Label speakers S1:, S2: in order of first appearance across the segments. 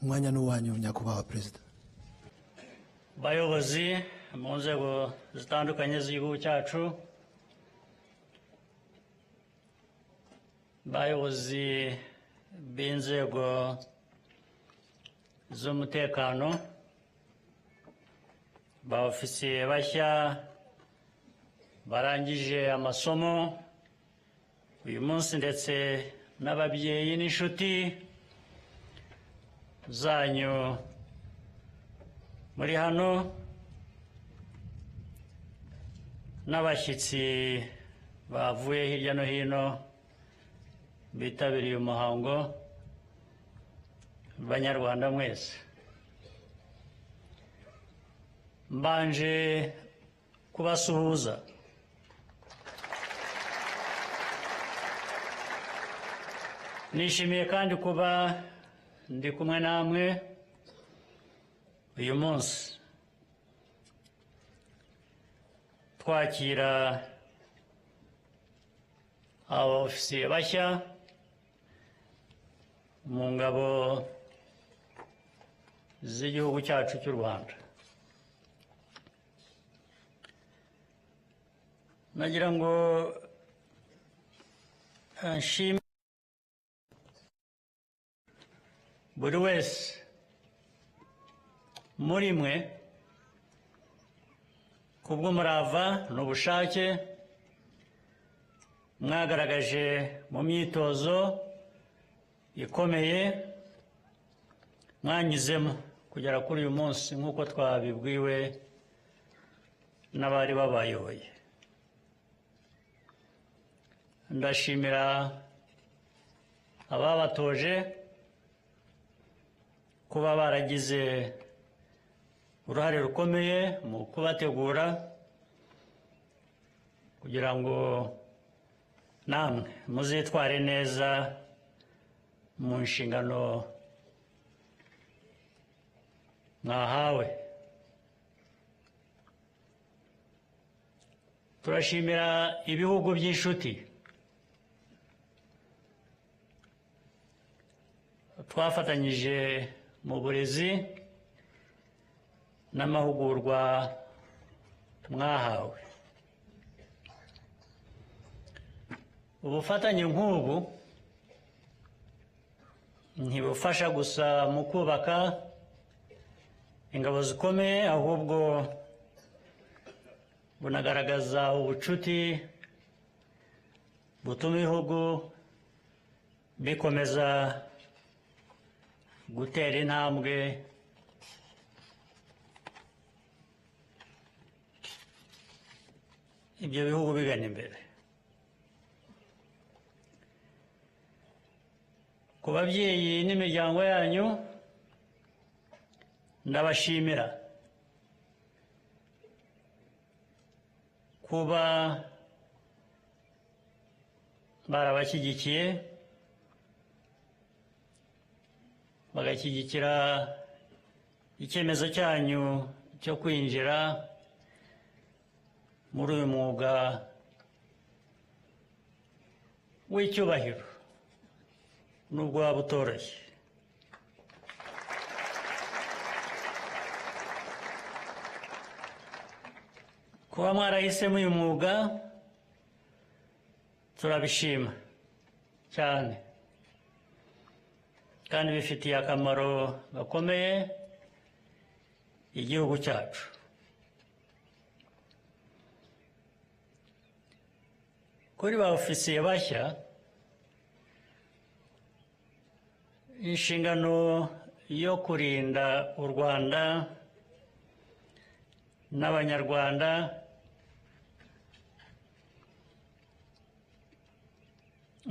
S1: umwanya n'uwanyu nyakubahwa perezida.
S2: Bayobozi mu nzego zitandukanye z'igihugu cyacu, bayobozi b'inzego z'umutekano, ba ofisiye bashya barangije amasomo uyu munsi, ndetse n'ababyeyi n'inshuti zanyu muri hano, n'abashyitsi bavuye hirya no hino bitabiriye umuhango, banyarwanda mwese, mbanje kubasuhuza. Nishimiye kandi kuba ndi kumwe namwe uyu munsi twakira abofisiye bashya mu ngabo z'igihugu cyacu cy'u Rwanda. Nagira ngo nshime buri wese muri mwe kubw'umurava n'ubushake mwagaragaje mu myitozo ikomeye mwanyuzemo kugera kuri uyu munsi, nk'uko twabibwiwe n'abari babayoboye. Ndashimira ababatoje kuba baragize uruhare rukomeye mu kubategura kugira ngo namwe muzitware neza mu nshingano mwahawe. Turashimira ibihugu by'inshuti twafatanyije mu burezi n'amahugurwa mwahawe. Ubufatanye nk'ubu ntibufasha gusa mu kubaka ingabo zikomeye, ahubwo bunagaragaza ubucuti butuma ibihugu bikomeza gutera intambwe ibyo bihugu bigana imbere. Ku babyeyi n'imiryango yanyu ndabashimira kuba barabashyigikiye, bagashyigikira icyemezo cyanyu cyo kwinjira muri uyu mwuga w'icyubahiro nubwo waba utoroshye. Kuba mwarahisemo uyu mwuga turabishima cyane, kandi bifitiye akamaro gakomeye igihugu cyacu. Kuri ba ofisiye bashya, inshingano yo kurinda u Rwanda n'Abanyarwanda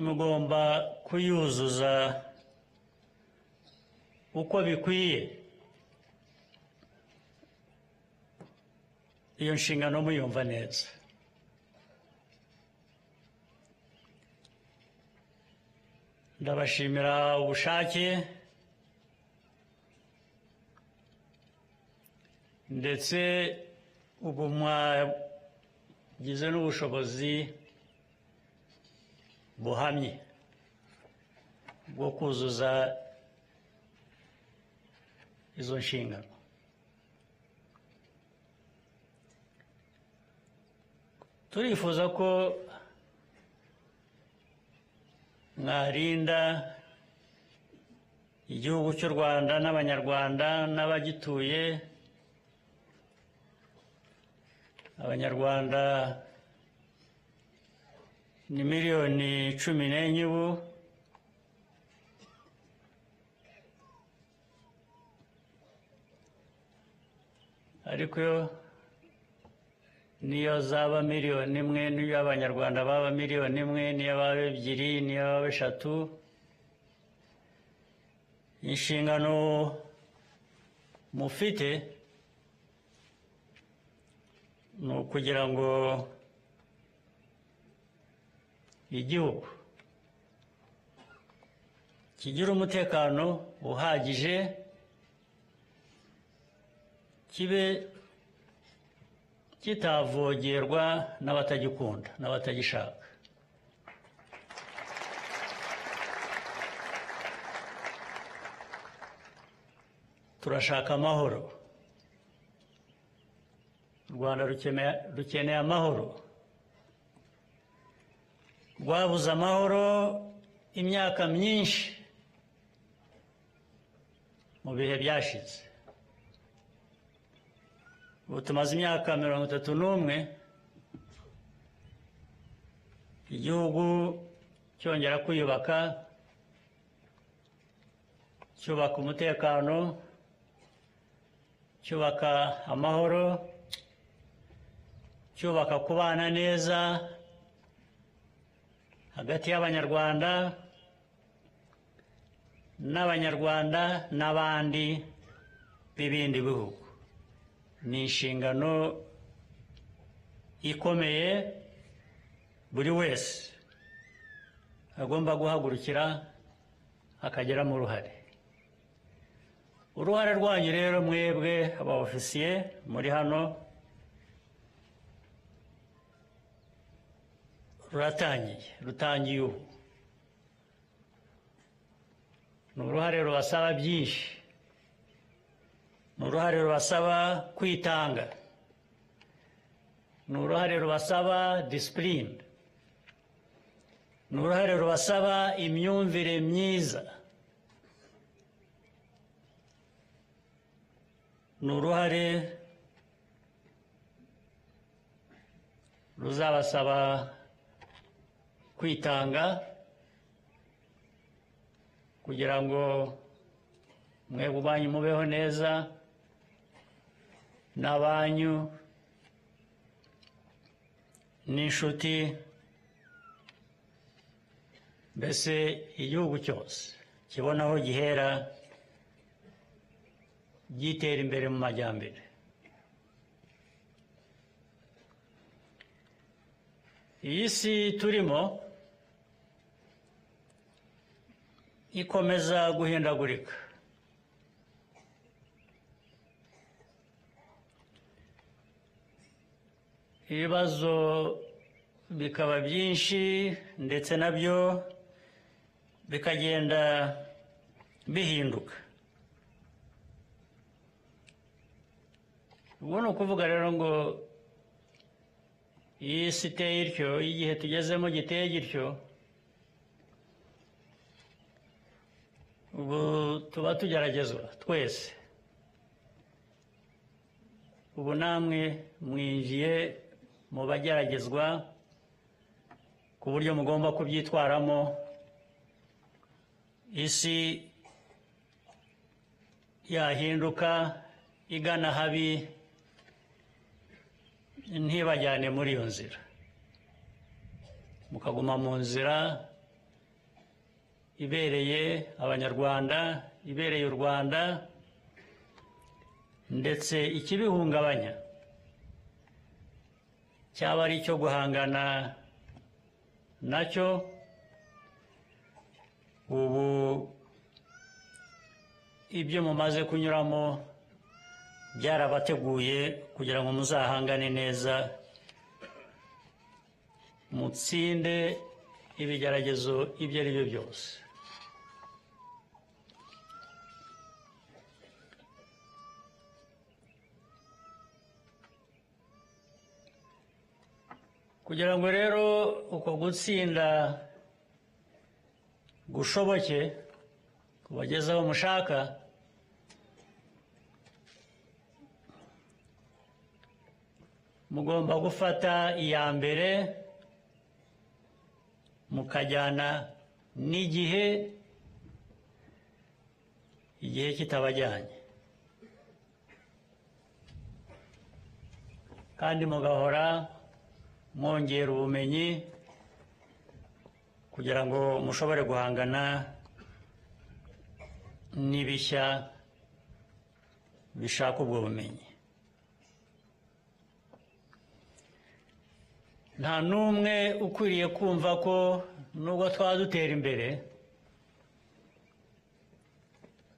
S2: mugomba kuyuzuza uko bikwiye. Iyo nshingano muyumva neza. Ndabashimira ubushake ndetse ubu mwagize n'ubushobozi buhamye bwo kuzuza izo nshingano. Turifuza ko mwarinda igihugu cy'u Rwanda n'Abanyarwanda n'abagituye. Abanyarwanda ni miliyoni 14 ubu. Ariko niyo zaba miliyoni 1, niyo Abanyarwanda baba miliyoni 1, niyo baba 2, niyo baba 3, inshingano mufite ni ukugira ngo igihugu kigira umutekano uhagije, kibe kitavogerwa n'abatagikunda n'abatagishaka. Turashaka amahoro. U Rwanda rukeneye amahoro. Rwabuze amahoro imyaka myinshi mu bihe byashize. Ubu tumaze imyaka 31 igihugu cyongera kwiyubaka, cyubaka umutekano, cyubaka amahoro, cyubaka kubana neza hagati y'Abanyarwanda n'Abanyarwanda n'abandi b'ibindi bihugu. Ni inshingano ikomeye buri wese agomba guhagurukira akagiramo uruhare. Uruhare rwanyu rero mwebwe aba-ofisiye muri hano rutangiye ubu. Ni uruhare rubasaba byinshi. Ni uruhare rubasaba kwitanga. Ni uruhare rubasaba discipline. Ni uruhare rubasaba imyumvire myiza. Ni uruhare ruzabasaba kwitanga kugira ngo mwebwe ubwanyu mubeho neza, n'abanyu n'inshuti, mbese igihugu cyose kibona aho gihera gitera imbere mu majyambere. Iyi si turimo ikomeza guhindagurika. Ibibazo bikaba byinshi ndetse nabyo bikagenda bihinduka. Ubu ni ukuvuga rero ngo iyi si iteye ityo, igihe tugezemo giteye gityo, ubu tuba tugeragezwa twese. Ubu namwe mwinjiye mu bageragezwa ku buryo mugomba kubyitwaramo. Isi yahinduka igana habi, ntibajyane muri iyo nzira. Mukaguma mu nzira ibereye Abanyarwanda, ibereye u Rwanda, ndetse ikibihungabanya cyaba ari icyo guhangana nacyo. Ubu ibyo mumaze kunyuramo byarabateguye kugira ngo muzahangane neza, mutsinde ibigeragezo ibyo ari byo byose. kugira ngo rero uko gutsinda gushoboke kubageza aho mushaka, mugomba gufata iya mbere mukajyana n'igihe, igihe kitabajyanye, kandi mugahora mwongera ubumenyi kugira ngo mushobore guhangana n'ibishya bishaka ubwo bumenyi. Nta n'umwe ukwiriye kumva ko nubwo twaba dutera imbere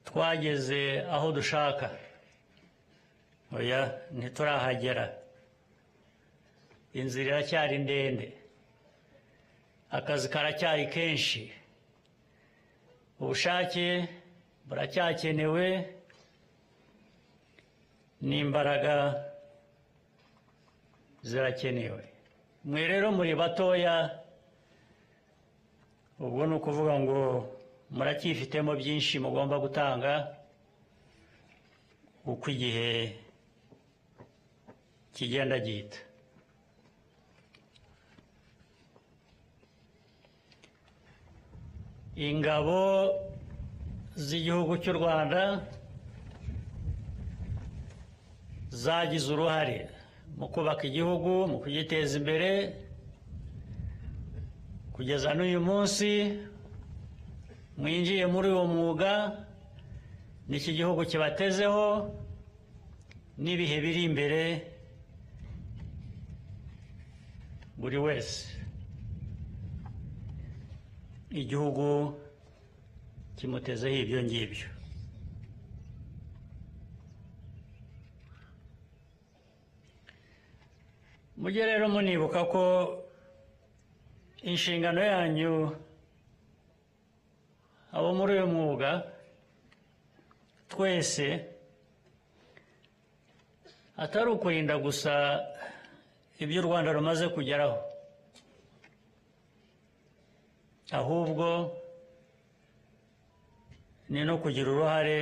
S2: twageze aho dushaka. Oya, ntiturahagera. Inzira iracyari ndende, akazi karacyari kenshi, ubushake buracyakenewe, n'imbaraga zirakenewe. Mwe rero muri batoya, ubwo ni ukuvuga ngo muracyifitemo byinshi mugomba gutanga uko igihe kigenda gihita. Ingabo z'igihugu cy'u Rwanda zagize uruhare mu kubaka igihugu, mu kugiteza imbere, kugeza n'uyu munsi mwinjiye muri uwo mwuga. N'iki gihugu kibatezeho n'ibihe biri imbere buri wese. Igihugu kimutezeho ibyo ngibyo. Mujye rero munibuka ko inshingano yanyu abo muri uyu mwuga twese atari ukurinda gusa ibyo u Rwanda rumaze kugeraho, ahubwo ni no kugira uruhare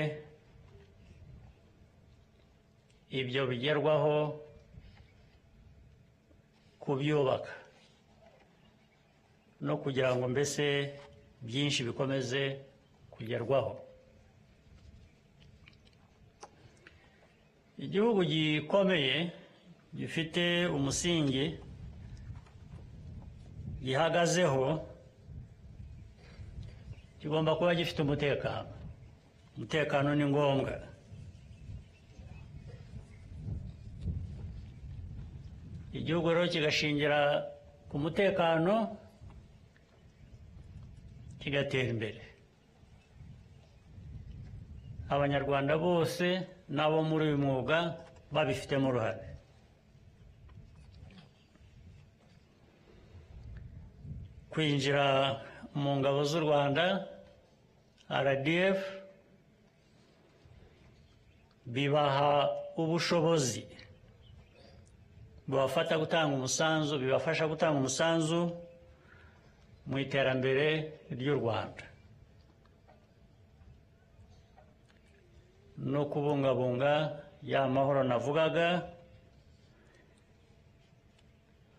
S2: ibyo bigerwaho kubyubaka, no kugira ngo mbese byinshi bikomeze kugerwaho. Igihugu gikomeye gifite umusingi gihagazeho kigomba kuba gifite umutekano. Umutekano ni ngombwa. Igihugu rero kigashingira ku mutekano kigatera imbere. Abanyarwanda bose n'abo muri uyu mwuga babifitemo uruhare. Kwinjira mu ngabo z'u Rwanda RDF bibaha ubushobozi bibafasha gutanga umusanzu mu iterambere ry'u Rwanda no kubungabunga ya mahoro navugaga,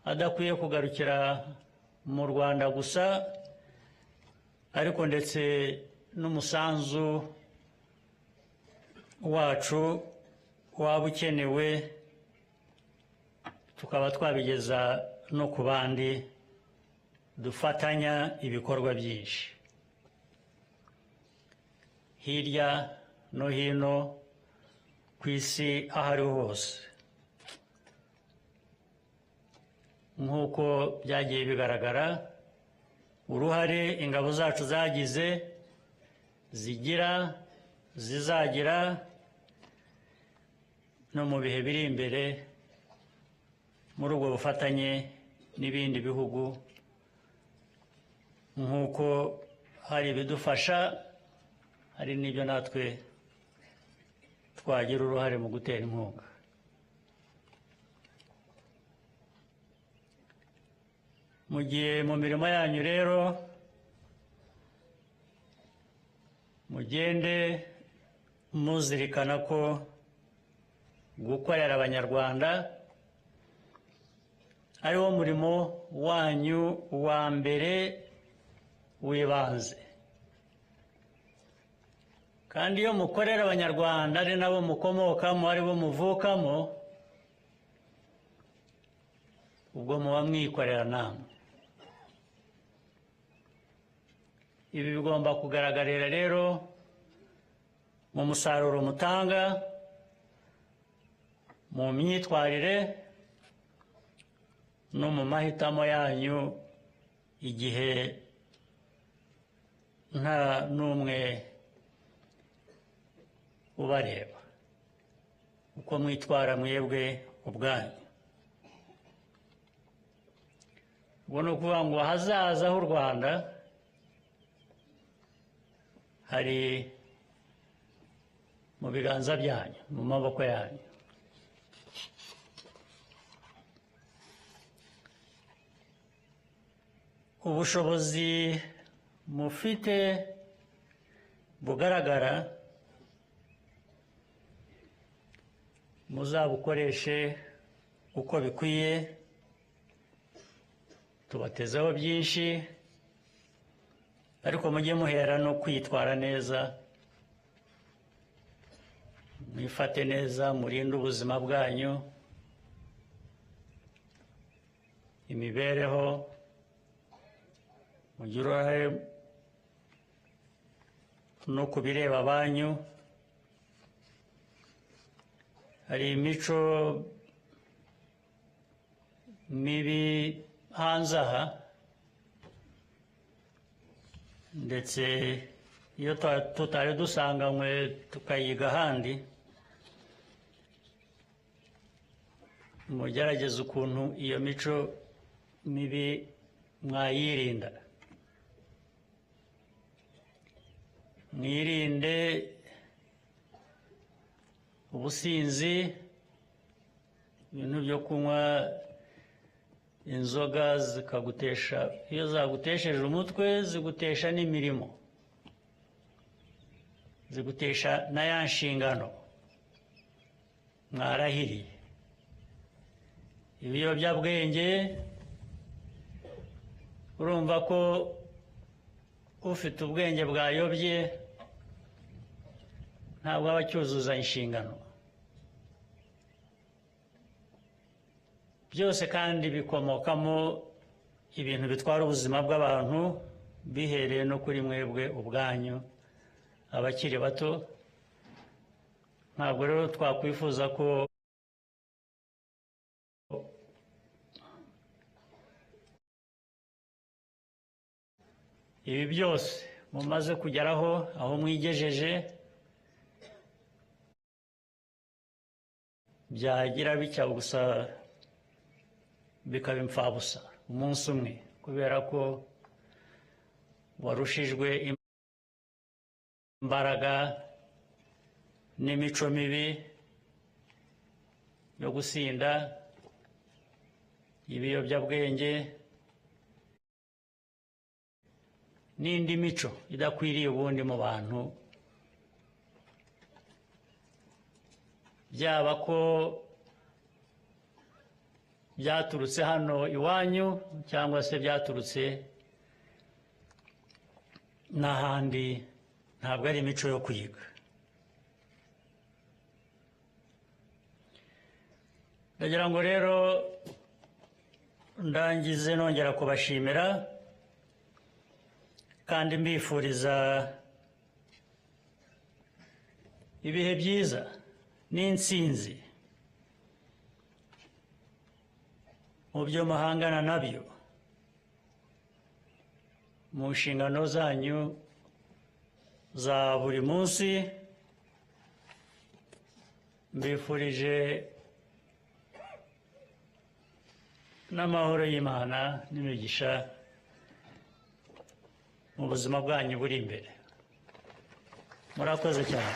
S2: adakwiye kugarukira mu Rwanda gusa, ariko ndetse n'umusanzu wacu waba ukenewe tukaba twabigeza no ku bandi dufatanya ibikorwa byinshi hirya no hino ku isi aho ariho hose. Nk'uko byagiye bigaragara, uruhare ingabo zacu zagize, zigira, zizagira no mu bihe biri imbere muri ubwo bufatanye n'ibindi bihugu, nk'uko hari ibidufasha, hari n'ibyo natwe twagira uruhare mu gutera inkunga. mu gihe mu mirimo yanyu rero mugende muzirikana ko gukorera abanyarwanda ari wo murimo wanyu wa mbere w'ibanze, kandi iyo mukorera abanyarwanda ari nabo mukomokamo ari bo muvukamo, ubwo muba mwikorera namwe. Ibi bigomba kugaragarira rero mu musaruro mutanga, mu myitwarire no mu mahitamo yanyu igihe nta n'umwe ubareba, uko mwitwara mwebwe ubwanyu. Ubwo ni ukuvuga ngo ahazaza h'u Rwanda hari mu biganza byanyu, mu maboko yanyu. Ubushobozi mufite bugaragara muzabukoreshe uko bikwiye, tubatezeho byinshi, ariko mujye muhera no kwitwara neza, mwifate neza, murinde ubuzima bwanyu, imibereho, mugire uruhare no ku bireba abanyu. Hari imico mibi hanze aha, ndetse iyo tutari dusanganywe tukayiga ahandi, mugerageze ukuntu iyo mico mibi mwayirinda. Mwirinde ubusinzi, ibintu byo kunywa inzoga zikagutesha, iyo zagutesheje umutwe zigutesha n'imirimo, zigutesha na ya nshingano mwarahiriye. Ibiyobyabwenge, urumva ko ufite ubwenge bwayobye ntabwo aba acyuzuza inshingano. Byose kandi bikomokamo ibintu bitwara ubuzima bw'abantu, bihereye no kuri mwebwe ubwanyu abakiri bato. Ntabwo rero twakwifuza ko ibi byose mumaze kugeraho, aho mwigejeje, byagira bitya gusa bikaba imfabusa umunsi umwe, kubera ko warushijwe imbaraga n'imico mibi yo gusinda, ibiyobyabwenge n'indi mico idakwiriye ubundi mu bantu, byaba ko byaturutse hano iwanyu cyangwa se byaturutse n'ahandi. Ntabwo ari imico yo kwiga. Ndagira ngo rero ndangize nongera kubashimira kandi mbifuriza ibihe byiza n'intsinzi mu byo muhangana nabyo mu nshingano zanyu za buri munsi. Mbifurije n'amahoro y'Imana n'imigisha mu buzima bwanyu buri imbere. Murakoze cyane.